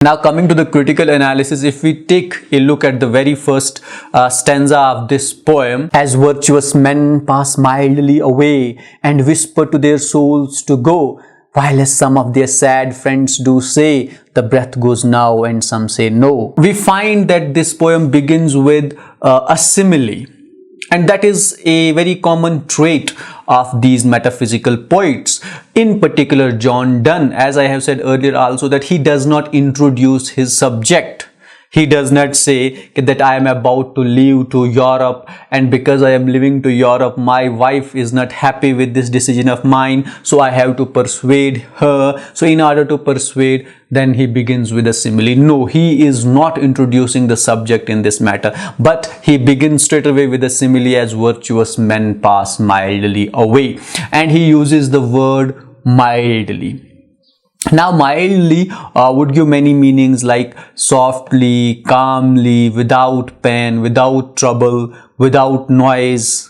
Now coming to the critical analysis, if we take a look at the very first stanza of this poem, as virtuous men pass mildly away and whisper to their souls to go, while as some of their sad friends do say, the breath goes now and some say no. We find that this poem begins with a simile. And that is a very common trait of these metaphysical poets, in particular John Donne, as I have said earlier also, that he does not introduce his subject. He does not say that I am about to leave to Europe, and because I am leaving to Europe, my wife is not happy with this decision of mine, so I have to persuade her. So in order to persuade, then he begins with a simile. No, he is not introducing the subject in this matter, but he begins straight away with a simile, as virtuous men pass mildly away. And he uses the word mildly. Now mildly would give many meanings, like softly, calmly, without pain, without trouble, without noise.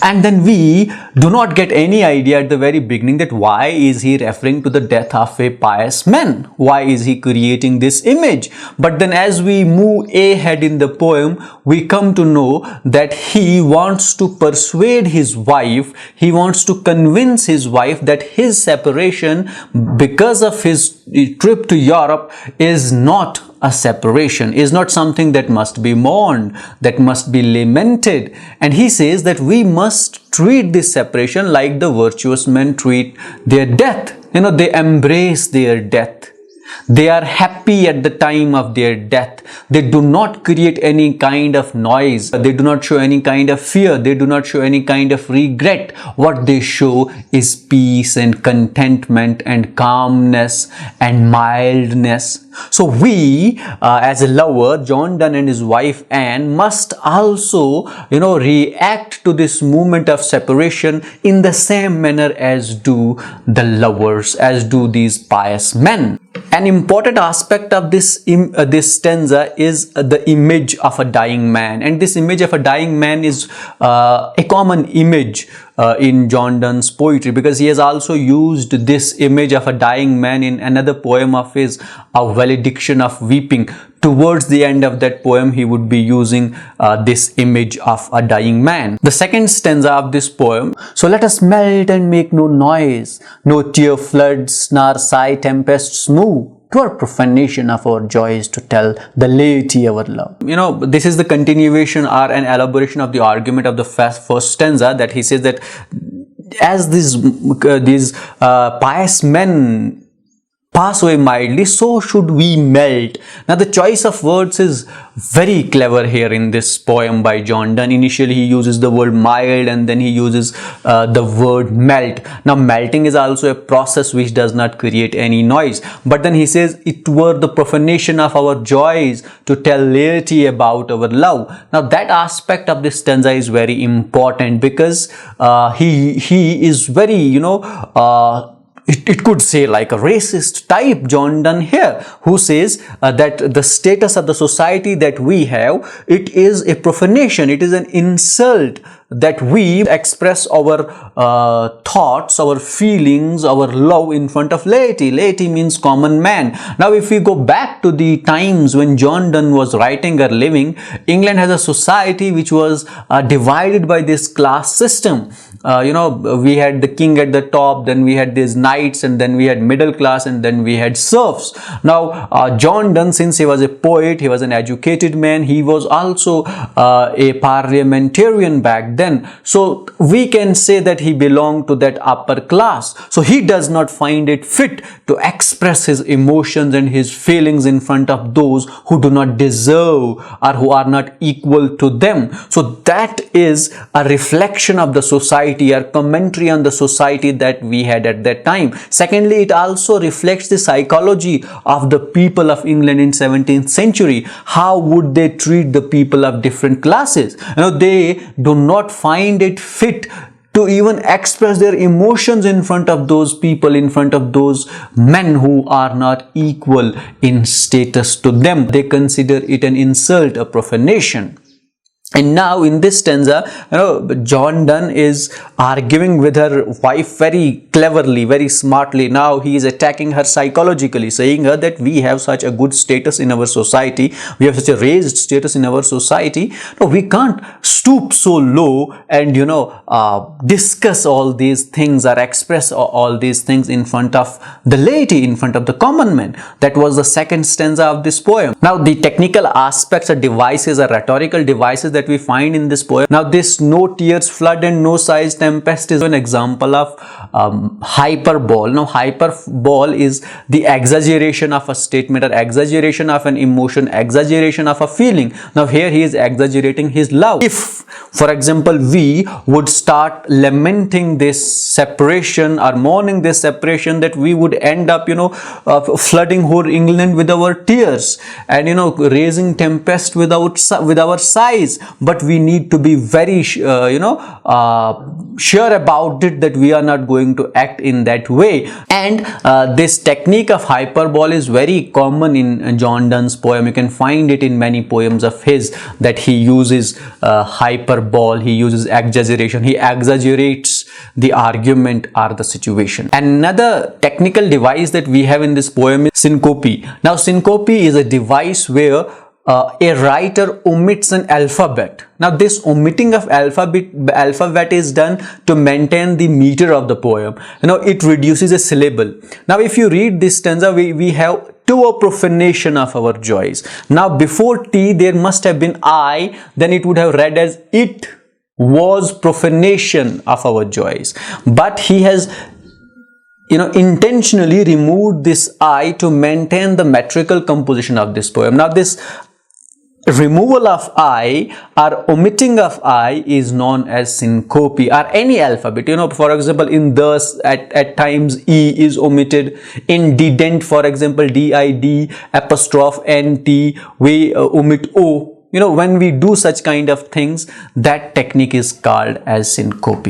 And then we do not get any idea at the very beginning that why is he referring to the death of a pious man? Why is he creating this image? But then as we move ahead in the poem, we come to know that he wants to persuade his wife, he wants to convince his wife that his separation because of his trip to Europe is not a separation, is not something that must be mourned, that must be lamented. And he says that we must treat this separation like the virtuous men treat their death. You know, they embrace their death. They are happy at the time of their death. They do not create any kind of noise. They do not show any kind of fear. They do not show any kind of regret. What they show is peace and contentment and calmness and mildness. So we, as a lover, John Donne and his wife Anne, must also, react to this moment of separation in the same manner as do the lovers, as do these pious men. An important aspect of this stanza is the image of a dying man, and this image of a dying man is a common image in John Donne's poetry, because he has also used this image of a dying man in another poem of his, A Valediction of Weeping. Towards the end of that poem, he would be using this image of a dying man. The second stanza of this poem: so let us melt and make no noise, no tear floods nor sigh tempests move, 'twere profanation of our joys to tell the laity our love. This is the continuation or an elaboration of the argument of the first stanza, that he says that as these pious men pass away mildly, so should we melt. Now the choice of words is very clever here in this poem by John Donne. Initially he uses the word mild, and then he uses the word melt. Now melting is also a process which does not create any noise, but then he says it were the profanation of our joys to tell laity about our love. Now that aspect of this stanza is very important, because he is very it could say like a racist type John Donne here, who says that the status of the society that we have, it is a profanation, it is an insult that we express our thoughts, our feelings, our love in front of laity. Laity means common man. Now if we go back to the times when John Donne was writing or living, England has a society which was divided by this class system. We had the king at the top, then we had these knights, and then we had middle class, and then we had serfs. Now John Donne, since he was a poet, he was an educated man, he was also a parliamentarian back then, so we can say that he belonged to that upper class. So he does not find it fit to express his emotions and his feelings in front of those who do not deserve or who are not equal to them. So that is a reflection of the society, or commentary on the society that we had at that time. Secondly, it also reflects the psychology of the people of England in 17th century. How would they treat the people of different classes? They do not find it fit to even express their emotions in front of those people, in front of those men who are not equal in status to them. They consider it an insult, a profanation. And now in this stanza, John Donne is arguing with her wife very cleverly, very smartly. Now he is attacking her psychologically, saying her that we have such a good status in our society, we have such a raised status in our society. No, we can't stoop so low and discuss all these things or express all these things in front of the laity, in front of the common man. That was the second stanza of this poem. Now the technical aspects or devices or rhetorical devices that we find in this poem. Now this no tears flood and no sighs tempest is an example of hyperbole. Now hyperbole is the exaggeration of a statement or exaggeration of an emotion, exaggeration of a feeling. Now here he is exaggerating his love. If, for example, we would start lamenting this separation or mourning this separation, that we would end up flooding whole England with our tears and raising tempest with our sighs. But we need to be very sure about it, that we are not going to act in that way. And this technique of hyperbole is very common in John Donne's poem. You can find it in many poems of his, that he uses hyperbole, he uses exaggeration, he exaggerates the argument or the situation. Another technical device that we have in this poem is syncope. Now syncope is a device where a writer omits an alphabet. Now this omitting of alphabet is done to maintain the meter of the poem. It reduces a syllable. Now if you read this stanza, we have to a profanation of our joys. Now before T there must have been I, then it would have read as it was profanation of our joys. But he has intentionally removed this I to maintain the metrical composition of this poem. Now this removal of I or omitting of I is known as syncope, or any alphabet. For example, in thus at times E is omitted. In didn't, for example, DID apostrophe NT, we omit O. When we do such kind of things, that technique is called as syncope.